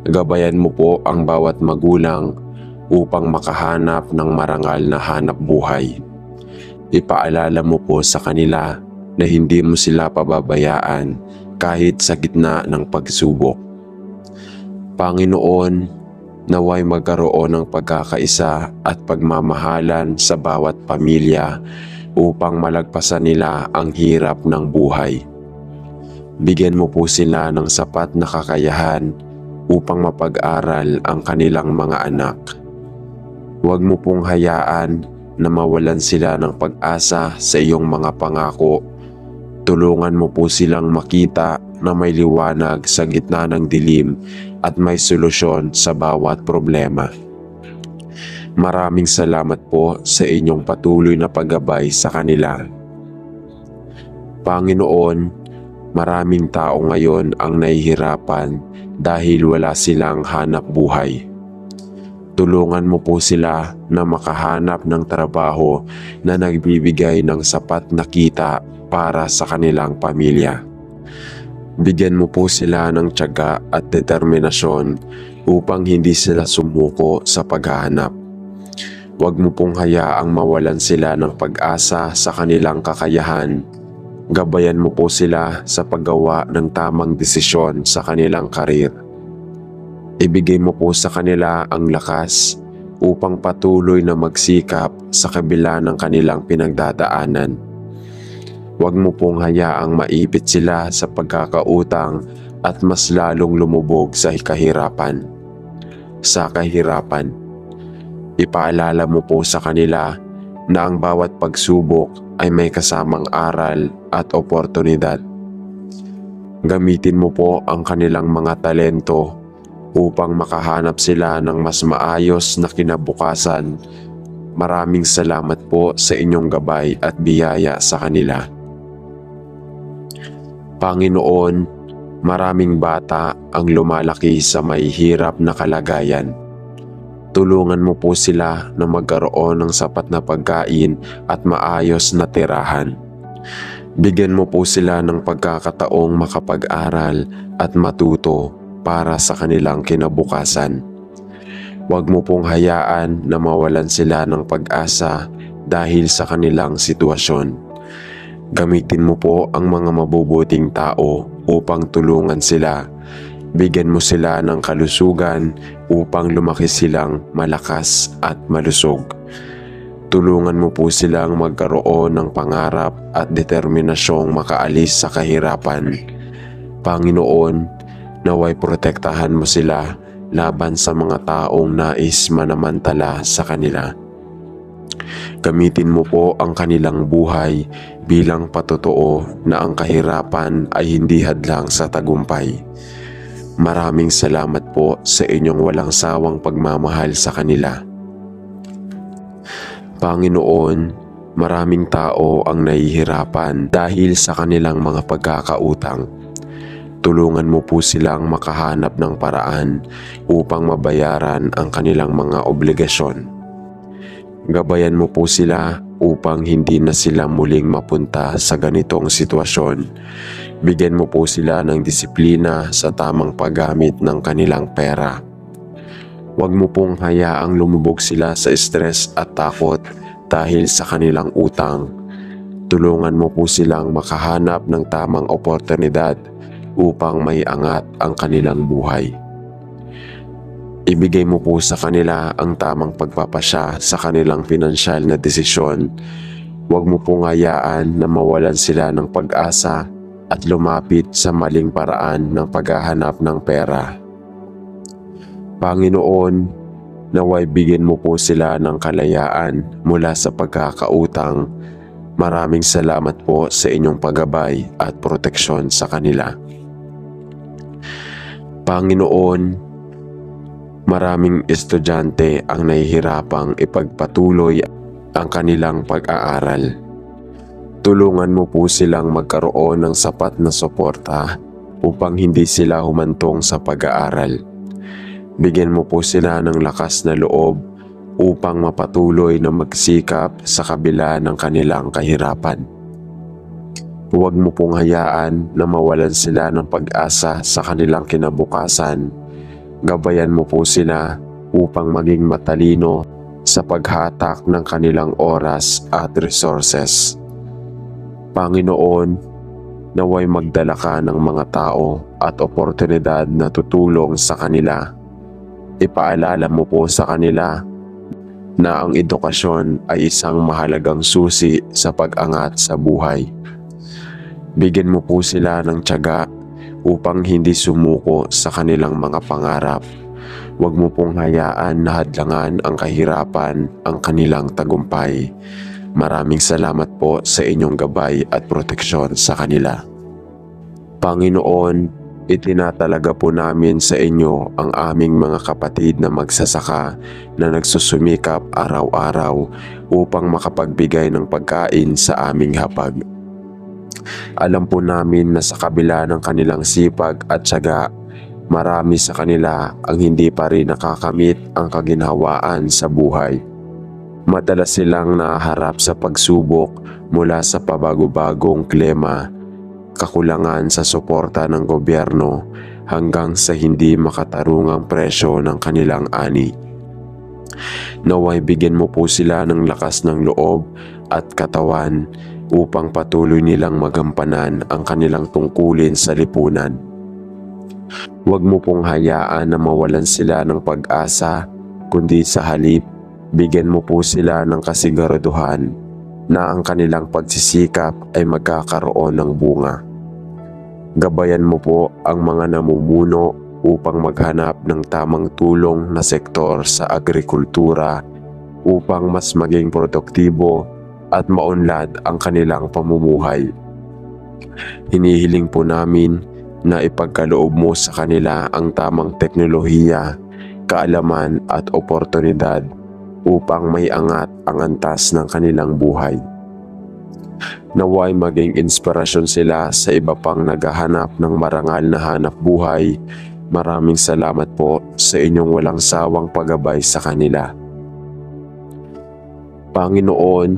Gabayan mo po ang bawat magulang upang makahanap ng marangal na hanap buhay. Ipaalala mo po sa kanila na hindi mo sila pababayaan kahit sa gitna ng pagsubok. Panginoon, naway magkaroon ng pagkakaisa at pagmamahalan sa bawat pamilya upang malagpasan nila ang hirap ng buhay. Bigyan mo po sila ng sapat na kakayahan upang mapag-aral ang kanilang mga anak. Huwag mo pong hayaan na mawalan sila ng pag-asa sa iyong mga pangako. Tulungan mo po silang makita na may liwanag sa gitna ng dilim at may solusyon sa bawat problema. Maraming salamat po sa inyong patuloy na paggabay sa kanila. Panginoon, maraming tao ngayon ang nahihirapan dahil wala silang hanap buhay. Tulungan mo po sila na makahanap ng trabaho na nagbibigay ng sapat na kita para sa kanilang pamilya. Bigyan mo po sila ng tiyaga at determinasyon upang hindi sila sumuko sa paghahanap. Huwag mo pong hayaang mawalan sila ng pag-asa sa kanilang kakayahan. Gabayan mo po sila sa paggawa ng tamang desisyon sa kanilang karir. Ibigay mo po sa kanila ang lakas upang patuloy na magsikap sa kabila ng kanilang pinagdadaanan. Huwag mo pong hayaang maipit sila sa pagkakautang at mas lalong lumubog sa kahirapan. Ipaalala mo po sa kanila na ang bawat pagsubok ay may kasamang aral at oportunidad. Gamitin mo po ang kanilang mga talento upang makahanap sila ng mas maayos na kinabukasan. Maraming salamat po sa inyong gabay at biyaya sa kanila. Panginoon, maraming bata ang lumalaki sa mahihirap na kalagayan. Tulungan mo po sila na magkaroon ng sapat na pagkain at maayos na tirahan. Bigyan mo po sila ng pagkakataong makapag-aral at matuto para sa kanilang kinabukasan. Huwag mo pong hayaan na mawalan sila ng pag-asa dahil sa kanilang sitwasyon. Gamitin mo po ang mga mabubuting tao upang tulungan sila. Bigyan mo sila ng kalusugan upang lumaki silang malakas at malusog. Tulungan mo po silang magkaroon ng pangarap at determinasyong makaalis sa kahirapan. Panginoon, naway protektahan mo sila laban sa mga taong nais manamantala sa kanila. Gamitin mo po ang kanilang buhay bilang patotoo na ang kahirapan ay hindi hadlang sa tagumpay. Maraming salamat po sa inyong walang sawang pagmamahal sa kanila. Panginoon, maraming tao ang nahihirapan dahil sa kanilang mga pagkakautang. Tulungan mo po silang makahanap ng paraan upang mabayaran ang kanilang mga obligasyon. Gabayan mo po sila upang hindi na sila muling mapunta sa ganitong sitwasyon. Bigyan mo po sila ng disiplina sa tamang paggamit ng kanilang pera. Huwag mo pong hayaang lumubog sila sa stress at takot dahil sa kanilang utang. Tulungan mo po silang makahanap ng tamang oportunidad upang may angat ang kanilang buhay. Ibigay mo po sa kanila ang tamang pagpapasya sa kanilang pinansyal na desisyon. Huwag mo pong hayaan na mawalan sila ng pag-asa at lumapit sa maling paraan ng paghahanap ng pera. Panginoon, naway bigyan mo po sila ng kalayaan mula sa pagkakautang. Maraming salamat po sa inyong paggabay at proteksyon sa kanila. Panginoon, maraming estudyante ang nahihirapang ipagpatuloy ang kanilang pag-aaral. Tulungan mo po silang magkaroon ng sapat na suporta upang hindi sila humantong sa pag-aaral. Bigyan mo po sila ng lakas na loob upang mapatuloy na magsikap sa kabila ng kanilang kahirapan. Huwag mo pong hayaan na mawalan sila ng pag-asa sa kanilang kinabukasan. Gabayan mo po sila upang maging matalino sa paghatak ng kanilang oras at resources. Panginoon, naway magdala ka ng mga tao at oportunidad na tutulong sa kanila. Ipaalala mo po sa kanila na ang edukasyon ay isang mahalagang susi sa pag-angat sa buhay. Bigyan mo po sila ng tiyaga upang hindi sumuko sa kanilang mga pangarap. Huwag mo pong hayaan na hadlangan ang kahirapan ang kanilang tagumpay. Maraming salamat po sa inyong gabay at proteksyon sa kanila. Panginoon, itinatalaga po namin sa inyo ang aming mga kapatid na magsasaka na nagsusumikap araw-araw upang makapagbigay ng pagkain sa aming hapag. Alam po namin na sa kabila ng kanilang sipag at tiyaga, marami sa kanila ang hindi pa rin nakakamit ang kaginhawaan sa buhay. Madalas silang nahaharap sa pagsubok mula sa pabago-bagong klima, kakulangan sa suporta ng gobyerno hanggang sa hindi makatarungang presyo ng kanilang ani. Naway bigyan mo po sila ng lakas ng loob at katawan upang patuloy nilang magampanan ang kanilang tungkulin sa lipunan. Huwag mo pong hayaan na mawalan sila ng pag-asa, kundi sa halip, bigyan mo po sila ng kasiguraduhan na ang kanilang pagsisikap ay magkakaroon ng bunga. Gabayan mo po ang mga namumuno upang maghanap ng tamang tulong na sektor sa agrikultura upang mas maging produktibo at maunlad ang kanilang pamumuhay. Hinihiling po namin na ipagkaloob mo sa kanila ang tamang teknolohiya, kaalaman at oportunidad upang may angat ang antas ng kanilang buhay. Naway maging inspirasyon sila sa iba pang naghahanap ng marangal na hanap buhay. Maraming salamat po sa inyong walang sawang paggabay sa kanila. Panginoon,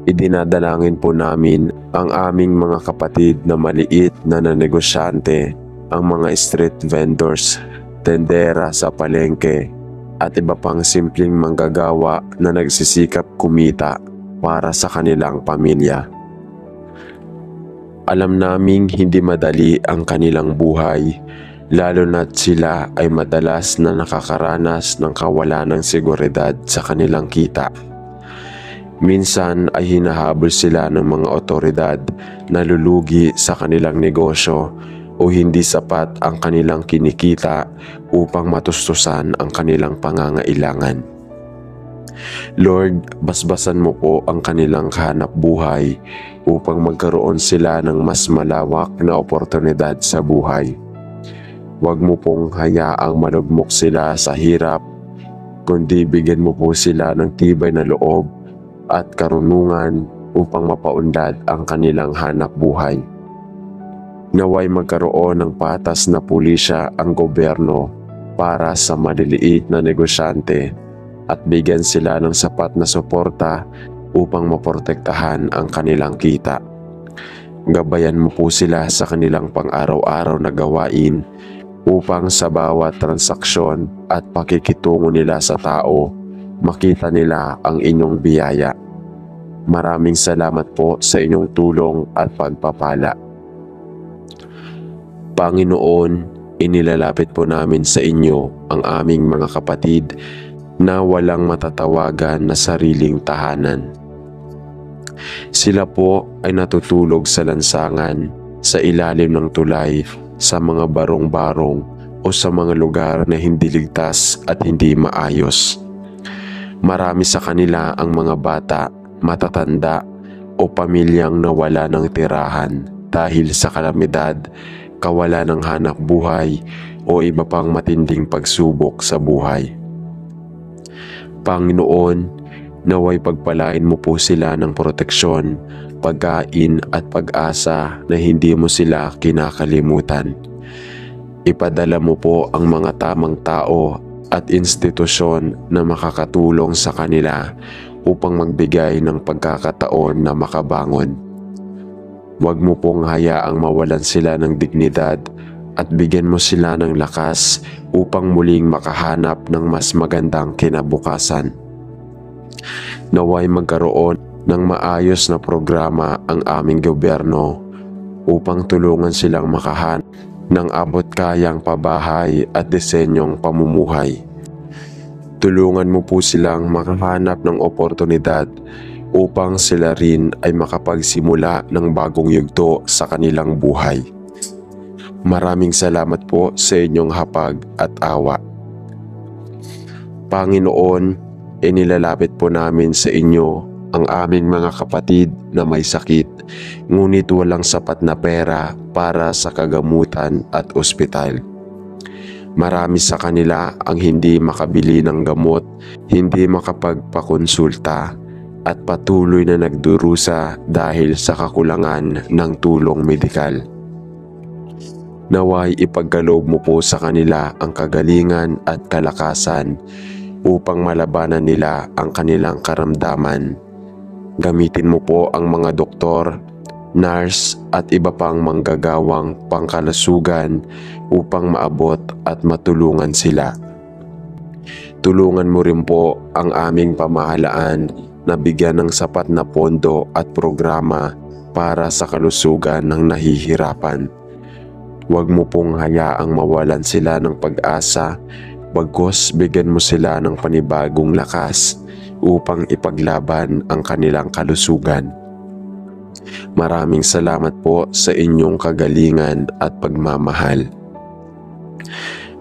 idinadalangin po namin ang aming mga kapatid na maliit na negosyante, ang mga street vendors, tendera sa palengke, at iba pang simpleng manggagawa na nagsisikap kumita para sa kanilang pamilya. Alam naming hindi madali ang kanilang buhay, lalo na't sila ay madalas na nakakaranas ng kawalan ng seguridad sa kanilang kita. Minsan ay hinahabol sila ng mga otoridad na lulugi sa kanilang negosyo o hindi sapat ang kanilang kinikita upang matustusan ang kanilang pangangailangan. Lord, basbasan mo po ang kanilang hanap buhay upang magkaroon sila ng mas malawak na oportunidad sa buhay. Huwag mo pong hayaang malugmok sila sa hirap, kundi bigyan mo po sila ng tibay na loob at karunungan upang mapaunlad ang kanilang hanap buhay. Naway magkaroon ng patas na pulisya ang gobyerno para sa maliliit na negosyante at bigyan sila ng sapat na suporta upang maprotektahan ang kanilang kita. Gabayan mo po sila sa kanilang pang-araw-araw na gawain upang sa bawat transaksyon at pakikitungo nila sa tao, makita nila ang inyong biyaya. Maraming salamat po sa inyong tulong at pagpapala. Panginoon, inilalapit po namin sa inyo ang aming mga kapatid na walang matatawagan na sariling tahanan. Sila po ay natutulog sa lansangan, sa ilalim ng tulay, sa mga barong-barong o sa mga lugar na hindi ligtas at hindi maayos. Marami sa kanila ang mga bata, matatanda o pamilyang nawala ng tirahan dahil sa kalamidad, kawalan ng hanap buhay o iba pang matinding pagsubok sa buhay. Panginoon, naway pagpalain mo po sila ng proteksyon, pagkain at pag-asa na hindi mo sila kinakalimutan. Ipadala mo po ang mga tamang tao at institusyon na makakatulong sa kanila upang magbigay ng pagkakataon na makabangon. Huwag mo pong hayaang mawalan sila ng dignidad at bigyan mo sila ng lakas upang muling makahanap ng mas magandang kinabukasan. Naway magkaroon ng maayos na programa ang aming gobyerno upang tulungan silang makahanap ng abot-kayang pabahay at disenyong pamumuhay. Tulungan mo po silang makahanap ng oportunidad upang sila rin ay makapagsimula ng bagong yugto sa kanilang buhay. Maraming salamat po sa inyong hapag at awa. Panginoon, inilalapit po namin sa inyo ang aming mga kapatid na may sakit, ngunit walang sapat na pera para sa kagamutan at ospital. Marami sa kanila ang hindi makabili ng gamot, hindi makapagpakonsulta, at patuloy na nagdurusa dahil sa kakulangan ng tulong medikal. Naway ipagkaloob mo po sa kanila ang kagalingan at kalakasan upang malabanan nila ang kanilang karamdaman. Gamitin mo po ang mga doktor, nurse at iba pang manggagawang pangkalusugan upang maabot at matulungan sila. Tulungan mo rin po ang aming pamahalaan na bigyan ng sapat na pondo at programa para sa kalusugan ng nahihirapan. Huwag mo pong hayaang mawalan sila ng pag-asa, bagkus bigyan mo sila ng panibagong lakas upang ipaglaban ang kanilang kalusugan. Maraming salamat po sa inyong kagalingan at pagmamahal.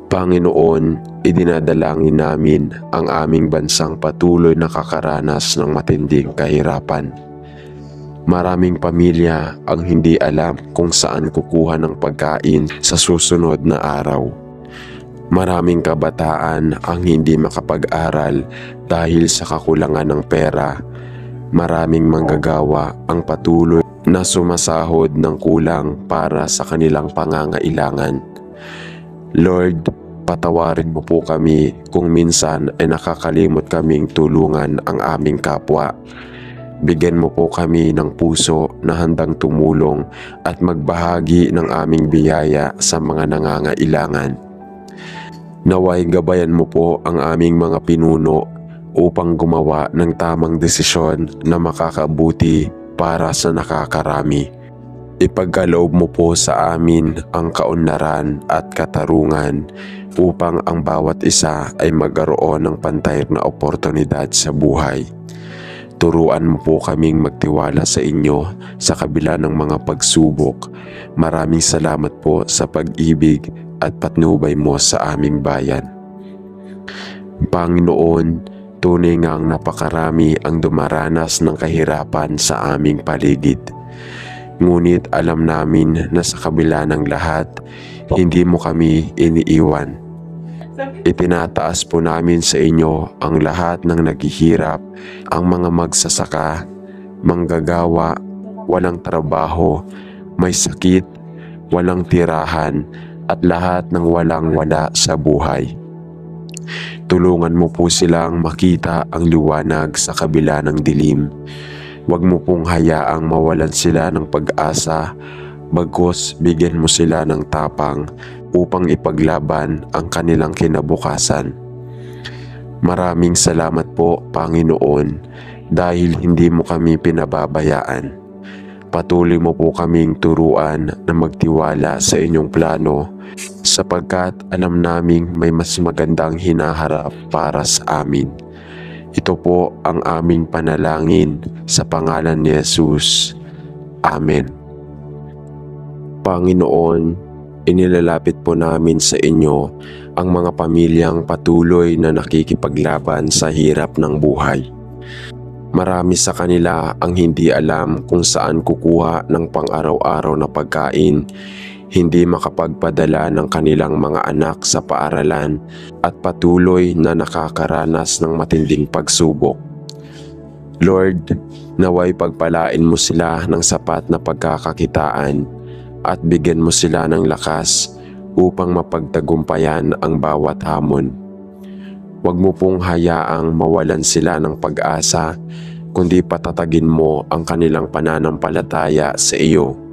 Panginoon, idinadalangin namin ang aming bansang patuloy na nakakaranas ng matinding kahirapan. Maraming pamilya ang hindi alam kung saan kukuha ng pagkain sa susunod na araw. Maraming kabataan ang hindi makapag-aral dahil sa kakulangan ng pera. Maraming manggagawa ang patuloy na sumasahod ng kulang para sa kanilang pangangailangan. Lord, patawarin mo po kami kung minsan ay nakakalimot kaming tulungan ang aming kapwa. Bigyan mo po kami ng puso na handang tumulong at magbahagi ng aming biyaya sa mga nangangailangan. Naway gabayan mo po ang aming mga pinuno upang gumawa ng tamang desisyon na makakabuti para sa nakakarami. Ipagkaloob mo po sa amin ang kaunlaran at katarungan upang ang bawat isa ay magkaroon ng pantay na oportunidad sa buhay. Turuan mo po kaming magtiwala sa inyo sa kabila ng mga pagsubok. Maraming salamat po sa pag-ibig at patnubay mo sa aming bayan. Panginoon, tunay ngang napakarami ang dumaranas ng kahirapan sa aming paligid. Ngunit alam namin na sa kabila ng lahat, hindi mo kami iniiwan. Itinataas po namin sa inyo ang lahat ng naghihirap, ang mga magsasaka, manggagawa, walang trabaho, may sakit, walang tirahan, at lahat ng walang-wala sa buhay. Tulungan mo po silang makita ang liwanag sa kabila ng dilim. Huwag mo pong hayaang mawalan sila ng pag-asa, bagkus bigyan mo sila ng tapang upang ipaglaban ang kanilang kinabukasan. Maraming salamat po, Panginoon, dahil hindi mo kami pinababayaan. Patuloy mo po kaming turuan na magtiwala sa inyong plano sapagkat alam naming may mas magandang hinaharap para sa amin. Ito po ang aming panalangin sa pangalan ni Jesus. Amen. Panginoon, inilalapit po namin sa inyo ang mga pamilyang patuloy na nakikipaglaban sa hirap ng buhay. Marami sa kanila ang hindi alam kung saan kukuha ng pang-araw-araw na pagkain, hindi makapagpadala ng kanilang mga anak sa paaralan at patuloy na nakakaranas ng matinding pagsubok. Lord, naway pagpalain mo sila ng sapat na pagkakakitaan at bigyan mo sila ng lakas upang mapagtagumpayan ang bawat hamon. Huwag mo pong hayaang mawalan sila ng pag-asa, kundi patatagin mo ang kanilang pananampalataya sa iyo.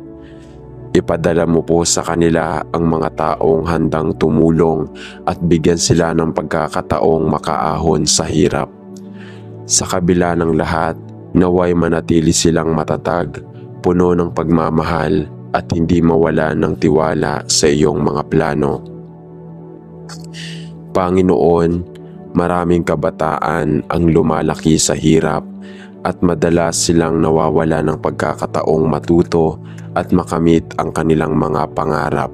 Ipadala mo po sa kanila ang mga taong handang tumulong at bigyan sila ng pagkakataong makaahon sa hirap. Sa kabila ng lahat, naway manatili silang matatag, puno ng pagmamahal at hindi mawala ng tiwala sa iyong mga plano. Panginoon, maraming kabataan ang lumalaki sa hirap at madalas silang nawawala ng pagkakataong matuto at makamit ang kanilang mga pangarap.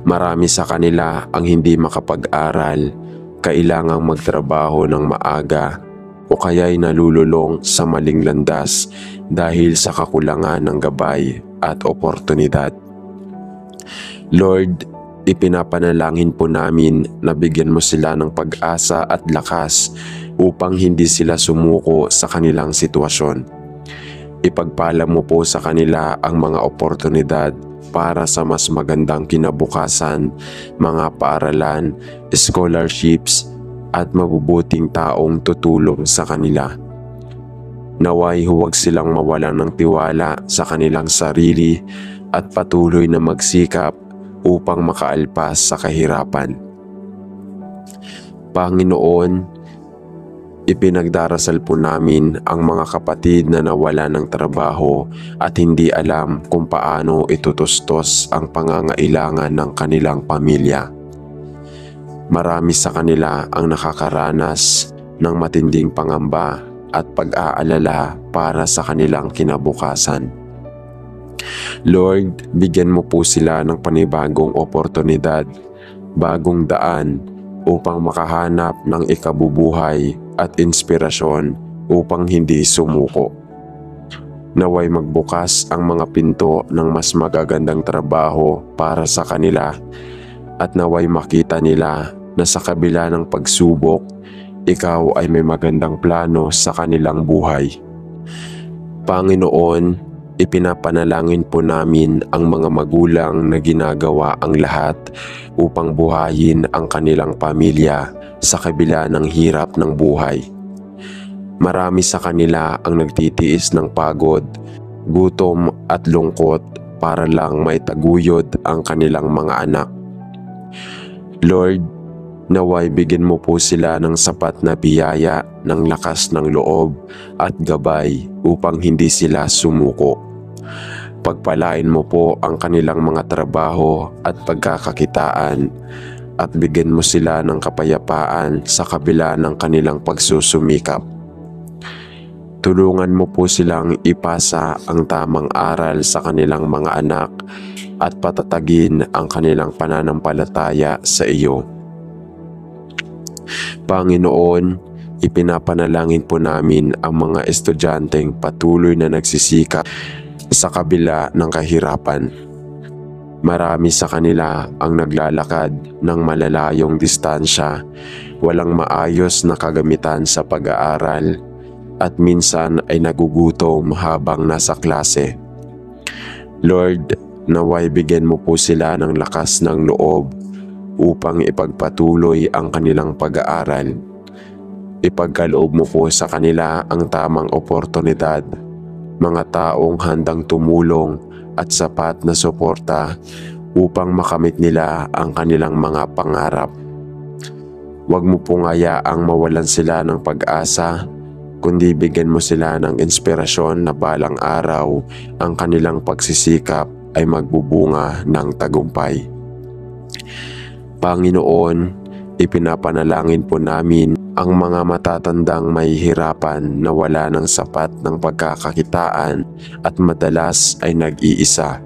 Marami sa kanila ang hindi makapag-aral, kailangang magtrabaho ng maaga, o kaya'y nalululong sa maling landas dahil sa kakulangan ng gabay at oportunidad. Lord, ipinapanalangin po namin na bigyan mo sila ng pag-asa at lakas upang hindi sila sumuko sa kanilang sitwasyon. Ipagpala mo po sa kanila ang mga oportunidad para sa mas magandang kinabukasan, mga paaralan, scholarships, at mabubuting taong tutulong sa kanila. Naway huwag silang mawalan ng tiwala sa kanilang sarili at patuloy na magsikap upang makaalpas sa kahirapan. Panginoon, ipinagdarasal po namin ang mga kapatid na nawala ng trabaho at hindi alam kung paano itutustos ang pangangailangan ng kanilang pamilya. Marami sa kanila ang nakakaranas ng matinding pangamba at pag-aalala para sa kanilang kinabukasan. Lord, bigyan mo po sila ng panibagong oportunidad, bagong daan upang makahanap ng ikabubuhay at inspirasyon upang hindi sumuko. Naway magbukas ang mga pinto ng mas magagandang trabaho para sa kanila at naway makita nila na sa kabila ng pagsubok, ikaw ay may magandang plano sa kanilang buhay. Panginoon, ipinapanalangin po namin ang mga magulang na ginagawa ang lahat upang buhayin ang kanilang pamilya sa kabila ng hirap ng buhay. Marami sa kanila ang nagtitiis ng pagod, gutom at lungkot para lang maitaguyod ang kanilang mga anak. Lord, naway bigyan mo po sila ng sapat na biyaya, ng lakas ng loob at gabay upang hindi sila sumuko. Pagpalain mo po ang kanilang mga trabaho at pagkakakitaan at bigyan mo sila ng kapayapaan sa kabila ng kanilang pagsusumikap. Tulungan mo po silang ipasa ang tamang aral sa kanilang mga anak at patatagin ang kanilang pananampalataya sa iyo. Panginoon, ipinapanalangin po namin ang mga estudyanteng patuloy na nagsisikap sa kabila ng kahirapan. Marami sa kanila ang naglalakad ng malalayong distansya, walang maayos na kagamitan sa pag-aaral at minsan ay nagugutom habang nasa klase. Lord, naway bigyan mo po sila ng lakas ng loob upang ipagpatuloy ang kanilang pag-aaral. Ipagkaloob mo po sa kanila ang tamang oportunidad, mga taong handang tumulong at sapat na suporta upang makamit nila ang kanilang mga pangarap. Huwag mo pong hayaang mawalan sila ng pag-asa, kundi bigyan mo sila ng inspirasyon na balang araw ang kanilang pagsisikap ay magbubunga ng tagumpay. Panginoon, ipinapanalangin po namin ang mga matatandang mahihirapan na wala ng sapat ng pagkakakitaan at madalas ay nag-iisa.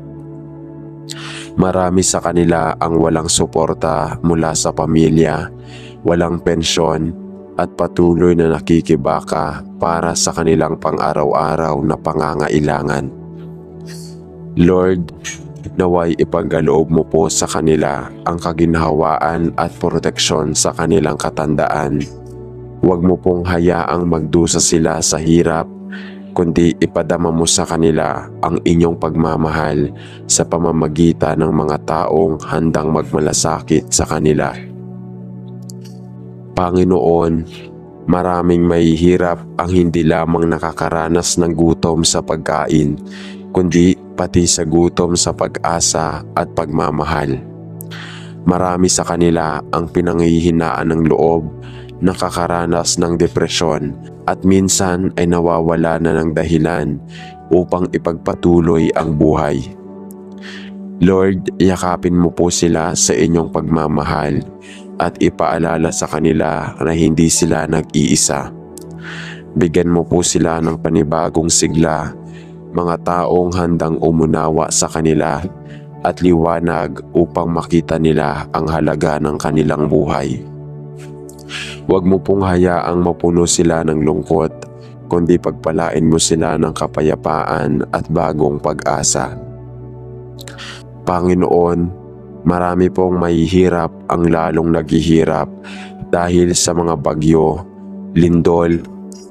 Marami sa kanila ang walang suporta mula sa pamilya, walang pensyon at patuloy na nakikibaka para sa kanilang pang-araw-araw na pangangailangan. Lord, naway ipagkaloob mo po sa kanila ang kaginhawaan at proteksyon sa kanilang katandaan. Huwag mo pong hayaang magdusa sila sa hirap, kundi ipadama mo sa kanila ang inyong pagmamahal sa pamamagitan ng mga taong handang magmalasakit sa kanila. Panginoon, maraming mahihirap ang hindi lamang nakakaranas ng gutom sa pagkain, kundi pati sa gutom sa pag-asa at pagmamahal. Marami sa kanila ang pinanghihinaan ng loob, nakakaranas ng depresyon at minsan ay nawawala na ng dahilan upang ipagpatuloy ang buhay. Lord, yakapin mo po sila sa inyong pagmamahal at ipaalala sa kanila na hindi sila nag-iisa. Bigyan mo po sila ng panibagong sigla, mga taong handang umunawa sa kanila at liwanag upang makita nila ang halaga ng kanilang buhay. Huwag mo pong hayaang mapuno sila ng lungkot, kundi pagpalain mo sila ng kapayapaan at bagong pag-asa. Panginoon, marami pong mahihirap ang lalong naghihirap dahil sa mga bagyo, lindol,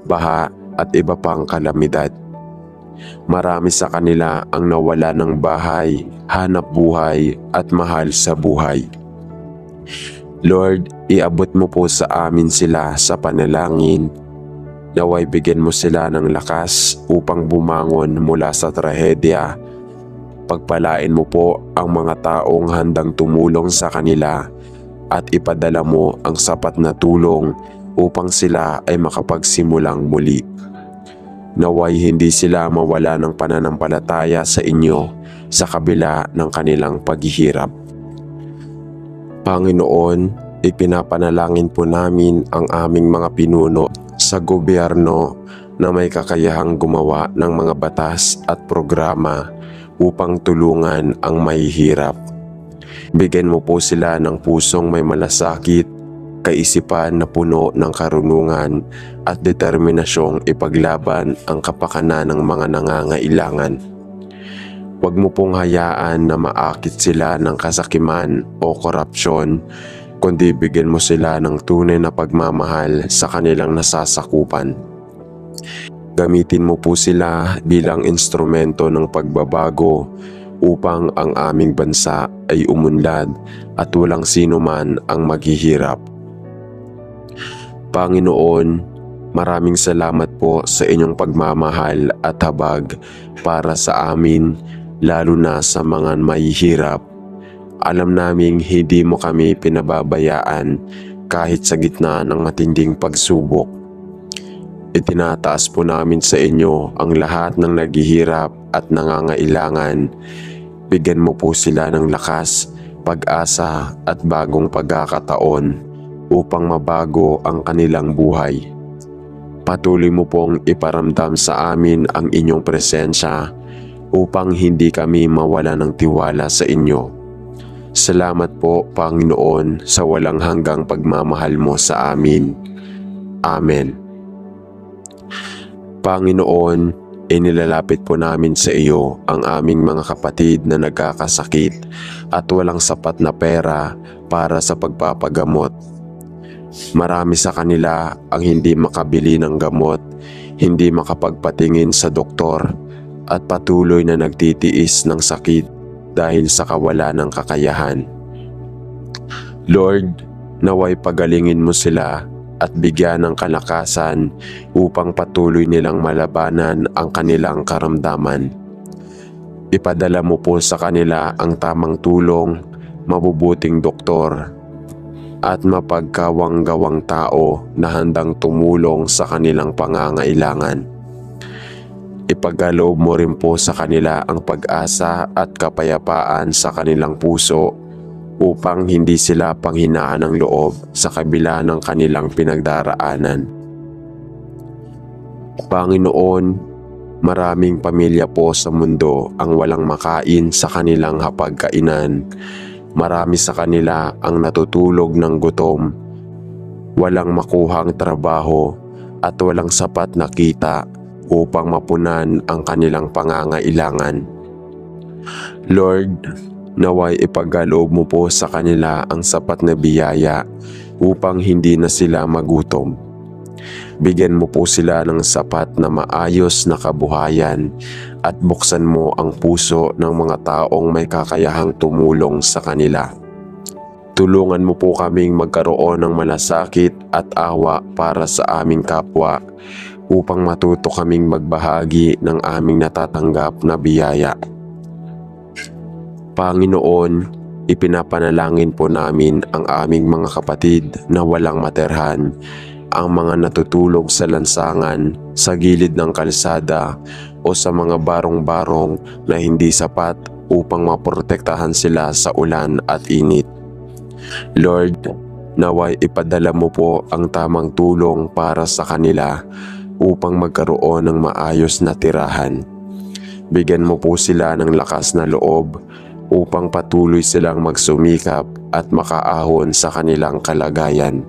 baha at iba pang kalamidad. Marami sa kanila ang nawala ng bahay, hanap buhay at mahal sa buhay. Lord, iabot mo po sa amin sila sa panalangin. Naway bigyan mo sila ng lakas upang bumangon mula sa trahedya. Pagpalain mo po ang mga taong handang tumulong sa kanila at ipadala mo ang sapat na tulong upang sila ay makapagsimulang muli. Naway hindi sila mawala ng pananampalataya sa inyo sa kabila ng kanilang paghihirap. Panginoon, ipinapanalangin po namin ang aming mga pinuno sa gobyerno na may kakayahang gumawa ng mga batas at programa upang tulungan ang mahihirap. Bigyan mo po sila ng pusong may malasakit, kaisipan na puno ng karunungan at determinasyong ipaglaban ang kapakanan ng mga nangangailangan. Huwag mo pong hayaan na maakit sila ng kasakiman o korupsyon, kundi bigyan mo sila ng tunay na pagmamahal sa kanilang nasasakupan. Gamitin mo po sila bilang instrumento ng pagbabago upang ang aming bansa ay umunlad at walang sino man ang maghihirap. Panginoon, maraming salamat po sa inyong pagmamahal at habag para sa amin, lalo na sa mga mahihirap. Alam naming hindi mo kami pinababayaan kahit sa gitna ng matinding pagsubok. Itinataas po namin sa inyo ang lahat ng naghihirap at nangangailangan. Bigyan mo po sila ng lakas, pag-asa at bagong pagkakataon upang mabago ang kanilang buhay. Patuloy mo pong iparamdam sa amin ang inyong presensya upang hindi kami mawala ng tiwala sa inyo. Salamat po, Panginoon, sa walang hanggang pagmamahal mo sa amin. Amen. Panginoon, inilalapit po namin sa iyo ang aming mga kapatid na nagkakasakit at walang sapat na pera para sa pagpapagamot. Marami sa kanila ang hindi makabili ng gamot, hindi makapagpatingin sa doktor at patuloy na nagtitiis ng sakit dahil sa kawalan ng kakayahan. Lord, naway pagalingin mo sila at bigyan ng kalakasan upang patuloy nilang malabanan ang kanilang karamdaman. Ipadala mo po sa kanila ang tamang tulong, mabubuting doktor, at mapagkawang-gawang tao na handang tumulong sa kanilang pangangailangan. Ipagkaloob mo rin po sa kanila ang pag-asa at kapayapaan sa kanilang puso upang hindi sila panghinaan ng loob sa kabila ng kanilang pinagdaraanan. Panginoon, maraming pamilya po sa mundo ang walang makain sa kanilang hapagkainan. Marami sa kanila ang natutulog ng gutom, walang makuhang trabaho at walang sapat na kita upang mapunan ang kanilang pangangailangan. Lord, naway ipagkaloob mo po sa kanila ang sapat na biyaya upang hindi na sila magutom. Bigyan mo po sila ng sapat na maayos na kabuhayan at buksan mo ang puso ng mga taong may kakayahang tumulong sa kanila. Tulungan mo po kaming magkaroon ng malasakit at awa para sa aming kapwa upang matuto kaming magbahagi ng aming natatanggap na biyaya. Panginoon, ipinapanalangin po namin ang aming mga kapatid na walang materhan, ang mga natutulog sa lansangan, sa gilid ng kalsada o sa mga barong-barong na hindi sapat upang maprotektahan sila sa ulan at init. Lord, naway ipadala mo po ang tamang tulong para sa kanila upang magkaroon ng maayos na tirahan. Bigyan mo po sila ng lakas na loob upang patuloy silang magsumikap at makaahon sa kanilang kalagayan.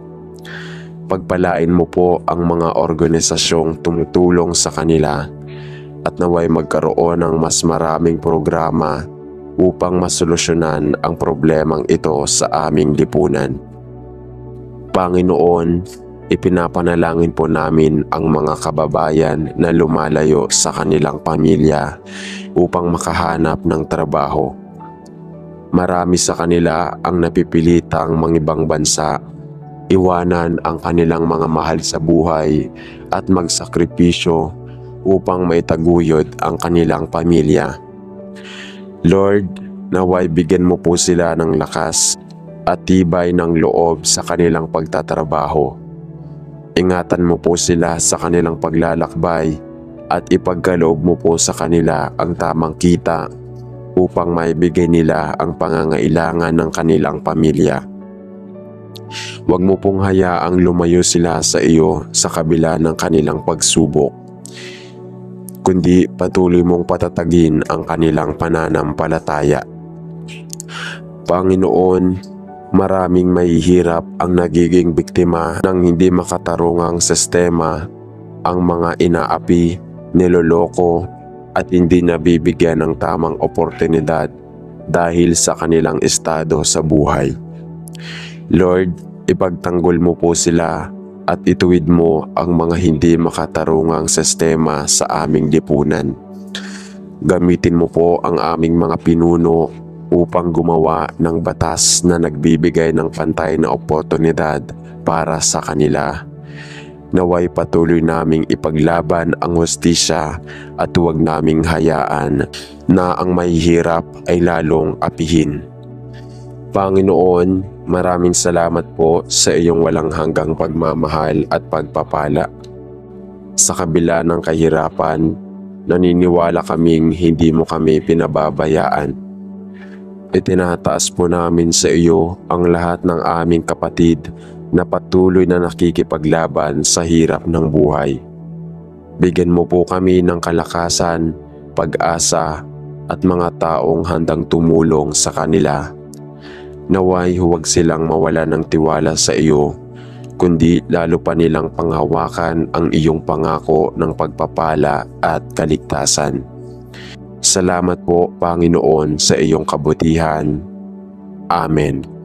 Pagpalain mo po ang mga organisasyong tumutulong sa kanila at naway magkaroon ng mas maraming programa upang masolusyonan ang problemang ito sa aming lipunan. Panginoon, ipinapanalangin po namin ang mga kababayan na lumalayo sa kanilang pamilya upang makahanap ng trabaho. Marami sa kanila ang napipilitang mangibang bansa, iwanan ang kanilang mga mahal sa buhay at magsakripisyo upang maitaguyod ang kanilang pamilya. Lord, naway bigyan mo po sila ng lakas at tibay ng loob sa kanilang pagtatrabaho. Ingatan mo po sila sa kanilang paglalakbay at ipagkaloob mo po sa kanila ang tamang kita upang maibigay nila ang pangangailangan ng kanilang pamilya. Huwag mo pong hayaang lumayo sila sa iyo sa kabila ng kanilang pagsubok, kundi patuloy mong patatagin ang kanilang pananampalataya. Panginoon, maraming mahihirap ang nagiging biktima ng hindi makatarungang sistema, ang mga inaapi, niloloko at hindi nabibigyan ng tamang oportunidad dahil sa kanilang estado sa buhay. Lord, ipagtanggol mo po sila at ituwid mo ang mga hindi makatarungang sistema sa aming lipunan. Gamitin mo po ang aming mga pinuno upang gumawa ng batas na nagbibigay ng pantay na oportunidad para sa kanila. Naway patuloy naming ipaglaban ang hustisya at huwag naming hayaan na ang mahihirap ay lalong apihin. Panginoon, maraming salamat po sa iyong walang hanggang pagmamahal at pagpapala. Sa kabila ng kahirapan, naniniwala kaming hindi mo kami pinababayaan. Itinataas po namin sa iyo ang lahat ng aming kapatid na patuloy na nakikipaglaban sa hirap ng buhay. Bigyan mo po kami ng kalakasan, pag-asa at mga taong handang tumulong sa kanila. Naway huwag silang mawala ng tiwala sa iyo, kundi lalo pa nilang panghawakan ang iyong pangako ng pagpapala at kaligtasan. Salamat po, Panginoon, sa iyong kabutihan. Amen.